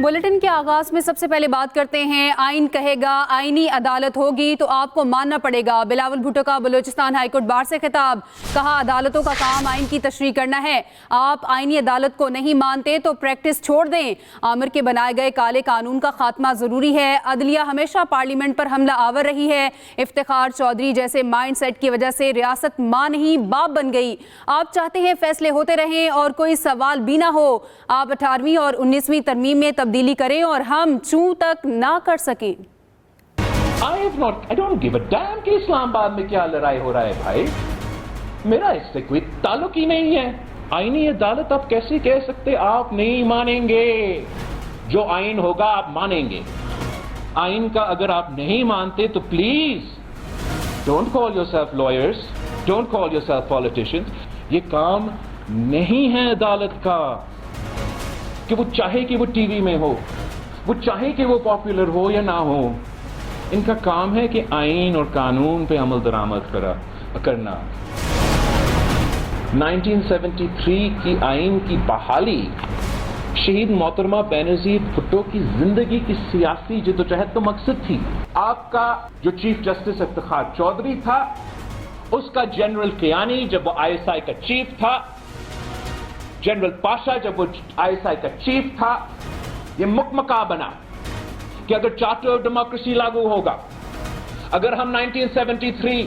Bulletin के आगाज में सबसे पहले बात करते हैं, आइन कहेगा आईनी अदालत होगी तो आपको मानना पड़ेगा। बिलावल भुट्टो का बलूचिस्तान हाईकोर्ट बार से खिताब, कहा अदालतों का काम आइन की तशरीह करना है, आप आईनी अदालत को नहीं मानते तो प्रैक्टिस छोड़ दें। आमिर के बनाए गए काले कानून का खात्मा जरूरी है। अदलिया हमेशा पार्लियामेंट पर हमला आवर रही है। इफ्तिखार चौधरी जैसे माइंड सेट की वजह से रियासत मां नहीं बाप बन गई। आप चाहते हैं फैसले होते रहें और कोई सवाल भी ना हो। आप 18वीं और 19वीं तरमीम में तब्दीली करें और हम चूं तक ना कर सकें। I don't give a damn कि इस्लामाबाद में क्या लड़ाई हो रहा है भाई, मेरा इससे कोई ताल्लुक ही नहीं है। आईनी अदालत आप कैसे कह सकते आप नहीं मानेंगे? जो आइन होगा आप मानेंगे। आइन का अगर आप नहीं मानते तो please don't call yourself lawyers, don't call yourself politicians. ये काम नहीं है अदालत का कि वो चाहे कि वो टीवी में हो, वो चाहे कि वो पॉपुलर हो या ना हो। इनका काम है कि आइन और कानून पे अमल दरामद करना। 1973 की आइन की बहाली शहीद मोहतरमा बेनज़ीर भुट्टो की जिंदगी की सियासी जद्दोजहद तो मकसद थी। आपका जो चीफ जस्टिस इफ्तिखार चौधरी था, उसका जनरल कियानी जब वो आईएसआई का चीफ था, जनरल पाशा जब वो आईएसआई का चीफ था, ये मुकमका बना कि अगर चार्टर ऑफ डेमोक्रेसी लागू होगा, अगर हम 1973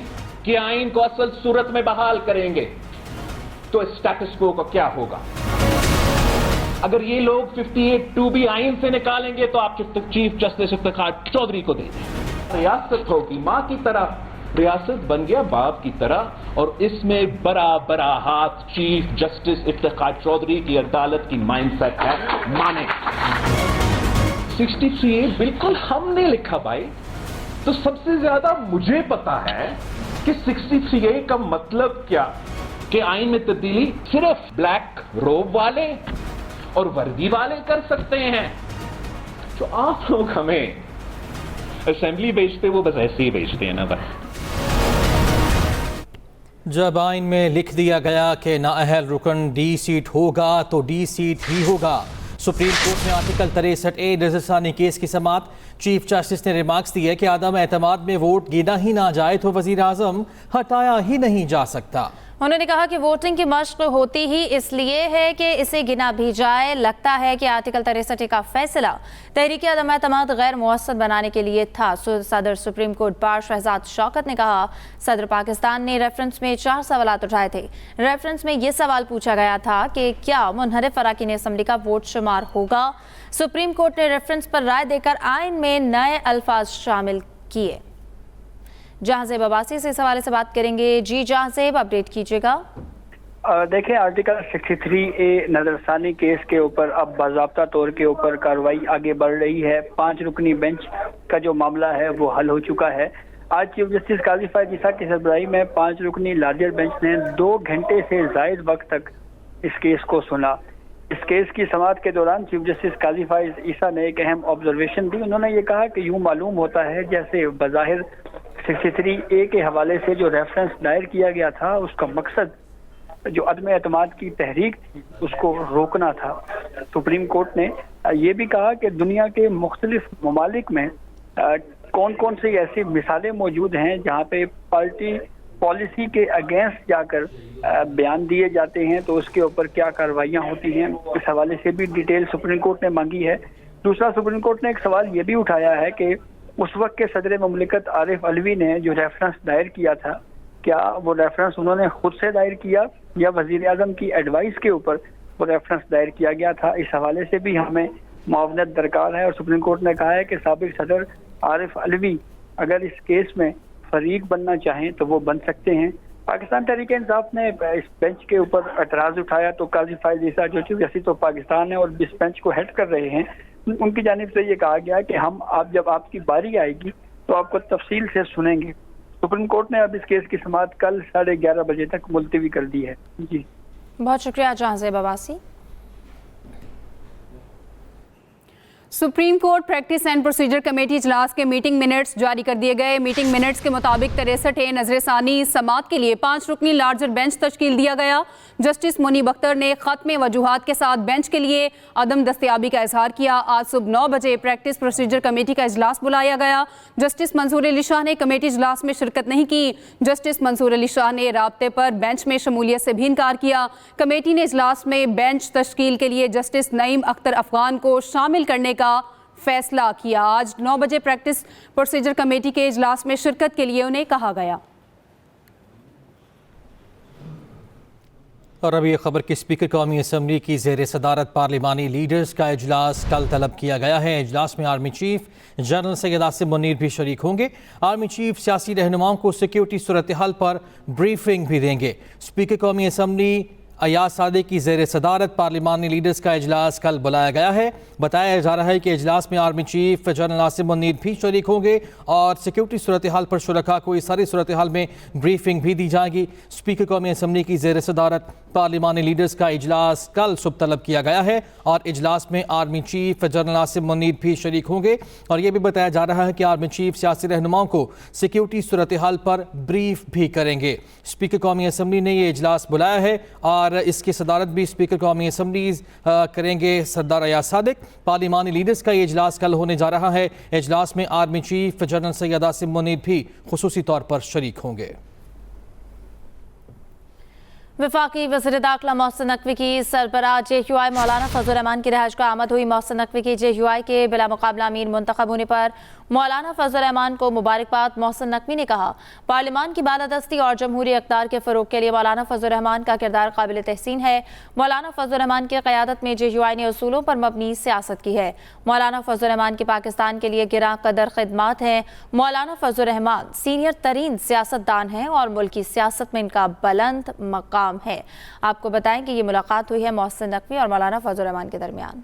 के आइन को असल सूरत में बहाल करेंगे तो स्टेटस को का क्या होगा। अगर ये लोग 58(2) भी आइन से निकालेंगे तो आप चीफ जस्टिस इफ्तिखार चौधरी को दे दें। रियासत होगी मां की तरह, रियासत बन गया बाप की तरह, और इसमें बड़ा बड़ा हाथ चीफ जस्टिस इफ्तिखार चौधरी की अदालत की माइंडसेट है, माने। 63A बिल्कुल हमने लिखा भाई, तो सबसे ज्यादा मुझे पता है कि 63A का मतलब क्या, कि आइन में तब्दीली सिर्फ ब्लैक रोब वाले और वर्दी वाले कर सकते हैं। जो आप लोग हमें असेंबली भेजते वो बस ऐसे ही भेजते हैं ना बस। जब आइन में लिख दिया गया कि नाअहल रुकन डी सीट होगा तो डी सीट ही होगा। सुप्रीम कोर्ट में आर्टिकल 63A नजरसानी केस की समाअत, चीफ जस्टिस ने रिमार्क्स दिए कि आदम एतमाद में वोट गिना ही ना जाए तो वजीर आजम हटाया ही नहीं जा सकता। उन्होंने कहा कि वोटिंग की मश्क होती ही इसलिए है कि इसे गिना भी जाए। लगता है कि आर्टिकल 63 का फैसला तहरीक अदम एतमाद गैर मुअस्सद बनाने के लिए था। सदर supreme court bar Shahzad Shaukat ने कहा, सदर पाकिस्तान ने रेफरेंस में 4 सवालात उठाए थे। रेफरेंस में ये सवाल पूछा गया था कि क्या मुनहरिफ अराकीन असेंबली का वोट शुमार होगा। सुप्रीम कोर्ट ने रेफरेंस पर राय देकर आइन में नए अल्फाज शामिल किए। जहांजेब अब्बासी से इस हवाले से बात करेंगे। जी जहांजेब, अपडेट कीजिएगा। देखें, आर्टिकल 63A नजरसानी केस के ऊपर अब बाज़ाब्ता तौर के ऊपर कार्रवाई आगे बढ़ रही है। 5 रुकनी बेंच का जो मामला है वो हल हो चुका है। आज चीफ जस्टिस काजी फायद ईसा की सरबराही में 5 रुकनी लार्जर बेंच ने 2 घंटे से ज़ायद वक्त तक इस केस को सुना। इस केस की समाअत के दौरान चीफ जस्टिस काजी फायद ईसा ने एक अहम ऑब्जर्वेशन दी। उन्होंने ये कहा कि यूं मालूम होता है जैसे बज़ाहिर 63A के हवाले से जो रेफरेंस दायर किया गया था उसका मकसद जो अदम एतमाद की तहरीक थी उसको रोकना था। सुप्रीम कोर्ट ने ये भी कहा कि दुनिया के मुख्तलिफ ममालिक में कौन कौन सी ऐसी मिसालें मौजूद हैं जहाँ पे पार्टी पॉलिसी के अगेंस्ट जाकर बयान दिए जाते हैं तो उसके ऊपर क्या कार्रवाइयाँ होती हैं। इस हवाले से भी डिटेल सुप्रीम कोर्ट ने मांगी है। दूसरा, सुप्रीम कोर्ट ने एक सवाल ये भी उठाया है कि उस वक्त के सदर मुमलिकत आरिफ अलवी ने जो रेफरेंस दायर किया था, क्या वो रेफरेंस उन्होंने खुद से दायर किया या वजीर आजम की एडवाइस के ऊपर वो रेफरेंस दायर किया गया था। इस हवाले से भी हमें मुआवनत दरकार है। और सुप्रीम कोर्ट ने कहा है कि साबिक सदर आरिफ अलवी अगर इस केस में फरीक बनना चाहें तो वो बन सकते हैं। पाकिस्तान तहरीक इंसाफ ने इस बेंच के ऊपर एतराज़ उठाया तो काजी फायद ईसा जो चीफ जस्टिस तो पाकिस्तान है और इस बेंच को हेड कर रहे हैं, उनकी जानिब से ये कहा गया कि हम जब आपकी बारी आएगी तो आपको तफसील से सुनेंगे। सुप्रीम कोर्ट ने अब इस केस की समाअत कल 11:30 बजे तक मुलतवी कर दी है। जी बहुत शुक्रिया Jahanzeb Abbasi. Supreme court practice and procedure committee इजलास के मीटिंग मिनट्स जारी कर दिए गए। मीटिंग मिनट्स के मुताबिक 63 नजरसानी समात के लिए 5 रुकनी लार्जर बेंच तश्कील दिया गया। जस्टिस मुनीब अख्तर ने खत्म वजूहात के साथ बेंच के लिए अदम दस्तयाबी का इजहार किया। आज सुबह 9 बजे प्रैक्टिस प्रोसीजर कमेटी का इजलास बुलाया गया। जस्टिस मंसूर अली शाह ने कमेटी इजलास में शिरकत नहीं की। जस्टिस मंसूर अली शाह ने राब्ते पर बेंच में शमूलियत से भी इनकार किया। कमेटी ने इजलास में बेंच तश्कील के लिए जस्टिस नईम अख्तर अफगान को शामिल करने का फैसला किया। आज 9 बजे प्रैक्टिस प्रोसीजर कमेटी के इजलास में शिरकत के लिए उन्हें कहा गया। और अब ये खबर कि स्पीकर कौमी असम्बली की ज़ेर सदारत पार्लिमानी लीडर्स का इजलास कल तलब किया गया है। इजलास में army chief general Syed Asim Munir भी शरीक होंगे। आर्मी चीफ सियासी रहनुमाओं को सिक्योरिटी सूरत हाल पर ब्रीफिंग भी देंगे। स्पीकर कौमी असम्बली अयाज सादिक की ज़ेर सदारत पार्लिमानी लीडर्स का इजलास कल बुलाया गया है। बताया जा रहा है कि इजलास में army chief general Asim Munir भी शरीक होंगे और सिक्योरिटी सूरत हाल पर शुरका को इस सारी सूरत हाल में ब्रीफिंग भी दी जाएगी। स्पीकर कौमी असम्बली की ज़ेर सदारत पार्लिमानी लीडर्स का इजलास कल सुबह तलब किया गया है और इजलास में army chief general Asim Munir भी शरीक होंगे। और ये भी बताया जा रहा है कि आर्मी चीफ सियासी रहनुमाओं को सिक्योरिटी सूरत हाल पर ब्रीफ भी करेंगे। स्पीकर कौमी असम्बली ने ये इजलास बुलाया है और इसकी सदारत भी स्पीकर कौमी असम्बली करेंगे सरदार अयाज सादिक। पार्लिमानी लीडर्स का ये इजलास कल होने जा रहा है। इजलास में army chief general Syed Asim Munir भी खुसूसी तौर पर शरीक होंगे। वफाकी वज़ीर दाखिला मोहसिन नकवी की सरबराह JUI मौलाना फजल रहमान की रिहाइश का आमद हुई। मोहसिन नकवी की JUI के बिला मुकाबला अमीर मुंतखब होने पर मौलाना फजल रहमान को मुबारकबाद। मोहसिन नकवी ने कहा, पार्लिमान की बालादस्ती और जमहूरी इक़्तिदार के फ़रोग़ के लिए मौलाना फजल रहमान का किरदार काबिल तहसीन है। मौलाना फजल रहमान की क़यादत में JUI ने उसूलों पर मबनी सियासत की है। मौलाना फजल रहमान की पाकिस्तान के लिए गिरां कदर खिदमात हैं। मौलाना फजल रहमान सीनियर तरीन सियासतदान हैं और मुल्क की सियासत में इनका बुलंद मकाम है। आपको बताएं कि ये मुलाकात हुई है मोहसिन नकवी और मौलाना फजल रहमान के दरमियान।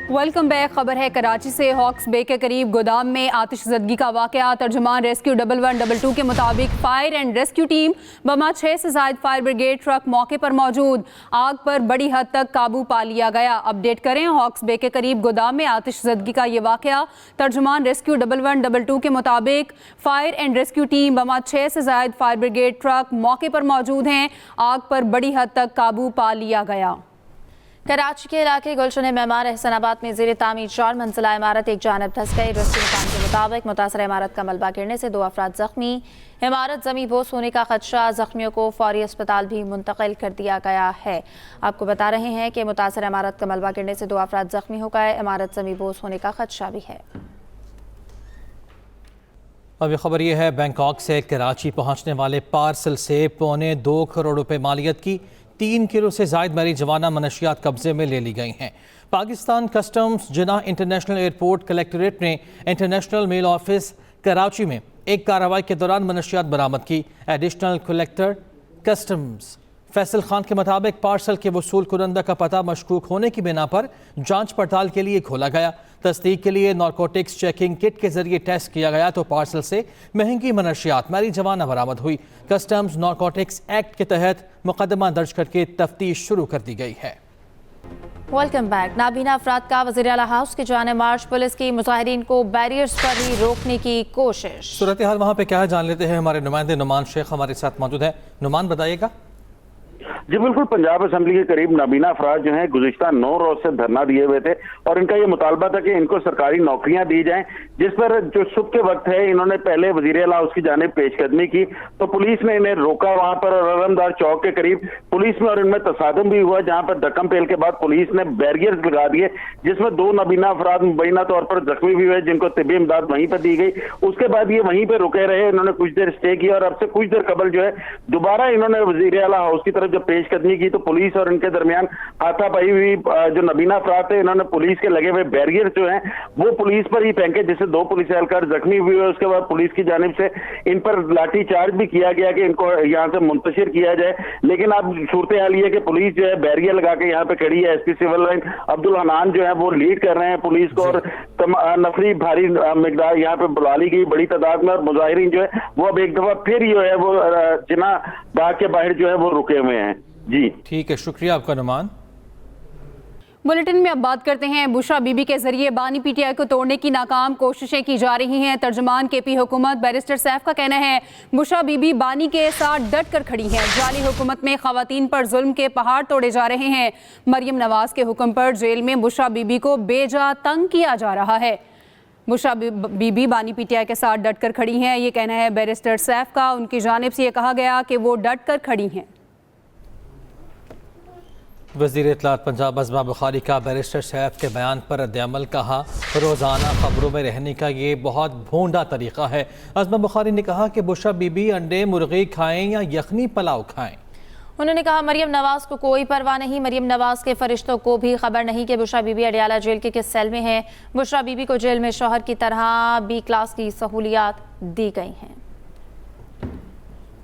Welcome back. खबर है कराची से। हॉक्स बे के करीब गोदाम में आतिशज़दगी का वाक़या। तर्जुमान रेस्क्यू 1112 के मुताबिक फायर एंड रेस्क्यू टीम बमा 6 से ज़ायद फायर ब्रिगेड ट्रक मौके पर मौजूद। आग पर बड़ी हद तक काबू पा लिया गया। अपडेट करें, हॉक्स बे के करीब गोदाम में आतिशज़दगी का ये वाक़या। तर्जुमान रेस्क्यू 1112 के मुताबिक फायर एंड रेस्क्यू टीम बमा 6 से ज़ायद फायर ब्रिगेड ट्रक मौके पर मौजूद हैं। आग पर बड़ी हद तक काबू पा लिया गया। कराची के इलाके गुलशन मेमार एहसनाबाद में ज़ेर तामीर 4 मंजिला इमारत एक जानब धंस गई। रेस्क्यू निकाम के मुताबिक मुतासर इमारत का मलबा गिरने से 2 अफराद जख्मी। इमारत ज़मीं बोस होने का खदशा। जख्मियों को फौरी अस्पताल भी मुंतकिल कर दिया गया है। आपको बता रहे हैं कि मुतासर इमारत का मलबा गिरने से 2 अफराद जख्मी हो गए। इमारत ज़मीं बोस होने का खदशा भी है। अब खबर यह है, बैंकॉक से कराची पहुँचने वाले पार्सल से 2.25 करोड़ रुपए मालियत की 3 किलो से ज़ायद marijuana मनशियात कब्जे में ले ली गई हैं। पाकिस्तान कस्टम्स जिन्ना इंटरनेशनल एयरपोर्ट कलेक्टरेट ने इंटरनेशनल मेल ऑफिस कराची में एक कार्रवाई के दौरान मनशियात बरामद की। Additional collector customs Faisal Khan के मुताबिक पार्सल के वसूल कुरंदा का पता मशकूक होने की बिना पर जांच पड़ताल के लिए खोला गया। तस्दीक के लिए नारकोटिक्स चेकिंग किट के जरिए टेस्ट किया गया तो पार्सल से महंगी मनशियात marijuana बरामद हुई। कस्टम्स नारकोटिक्स एक्ट के तहत मुकदमा दर्ज करके तफ्तीश शुरू कर दी गई है। Welcome back. नाबीना अफराद का वज़ीर आला हाउस की जानिब मार्च। पुलिस की मुजाहिरीन को बैरियर्स पर ही रोकने की कोशिश। सूरत हाल वहाँ पे क्या है जान लेते हैं। हमारे नुमाइंदे नुमान शेख हमारे साथ मौजूद है। नुमान, बताइएगा। जी बिल्कुल, पंजाब असेंबली के करीब नाबीना अफराद जो हैं गुज़िश्ता 9 रोज से धरना दिए हुए थे और इनका ये मुतालबा था कि इनको सरकारी नौकरियां दी जाएं, जिस पर जो सुबह के वक्त है इन्होंने पहले वज़ीर आला हाउस की जानिब पेशकदमी की तो पुलिस ने इन्हें रोका। वहां पर रमदार चौक के करीब पुलिस में और इनमें तसादम भी हुआ, जहां पर धक्कम पेल के बाद पुलिस ने बैरियर्स लगा दिए, जिसमें 2 नाबीना अफराद मुबैना तौर पर जख्मी भी हुए, जिनको तिब्बी इमदाद वहीं पर दी गई। उसके बाद ये वहीं पर रुके रहे, इन्होंने कुछ देर स्टे किया और अब से कुछ देर कबल जो है दोबारा इन्होंने वज़ीर आला हाउस की तरफ जब पेशकदमी की तो पुलिस और इनके दरमियान हाथापाई हुई। जो नबीना अफराद थे इन्होंने पुलिस के लगे हुए बैरियर जो हैं वो पुलिस पर ही फेंके, जिससे 2 पुलिस एहलकार जख्मी हुए। उसके बाद पुलिस की जानिब से इन पर लाठी चार्ज भी किया गया कि इनको यहाँ से मुंतशिर किया जाए। लेकिन अब सूरत हाल ये है कि पुलिस जो है बैरियर लगा के यहाँ पे खड़ी है। SP civil line Abdul Hanan जो है वो लीड कर रहे हैं पुलिस को और नफरी भारी मिकदार यहाँ पे बुला ली गई बड़ी तादाद में और मुजाहिरीन जो है वो अब एक दफा फिर जो है वो जिन्ना बाग के बाहर जो है वो रुके हुए हैं। जी ठीक है, शुक्रिया आपका नुमान। बुलेटिन में अब बात करते हैं बुशरा बीबी के जरिए बानी पीटीआई को तोड़ने की नाकाम कोशिशें की जा रही हैं। तर्जुमान केपी हुकूमत बैरिस्टर सैफ का कहना है बुशरा बीबी बानी के साथ डट कर खड़ी हैं। जाली हुकूमत में खवातीन पर जुल्म के पहाड़ तोड़े जा रहे हैं। मरियम नवाज के हुक्म पर जेल में बुशरा बीबी को बेजा तंग किया जा रहा है। बुशरा बीबी बानी पीटीआई के साथ डट कर खड़ी हैं, ये कहना है बैरिस्टर सैफ का। उनकी जानिब से ये कहा गया कि वो डट कर खड़ी हैं। वज़ीर इत्तलात पंजाब अज़मा बुखारी का बैरिस्टर सैफ के बयान पर रद्द-ए-अमल। कहा रोज़ाना खबरों में रहने का ये बहुत भोंडा तरीक़ा है। अज़मा बुखारी ने कहा कि बुशरा बीबी अंडे मुर्गी खाएं या यखनी पुलाव खाएं। उन्होंने कहा मरियम नवाज को कोई परवाह नहीं। मरियम नवाज के फरिश्तों को भी खबर नहीं कि बुशरा बीबी अडियाला जेल के किस सेल में है। बुशरा बीबी को जेल में शौहर की तरह B क्लास की सहूलियात दी गई हैं।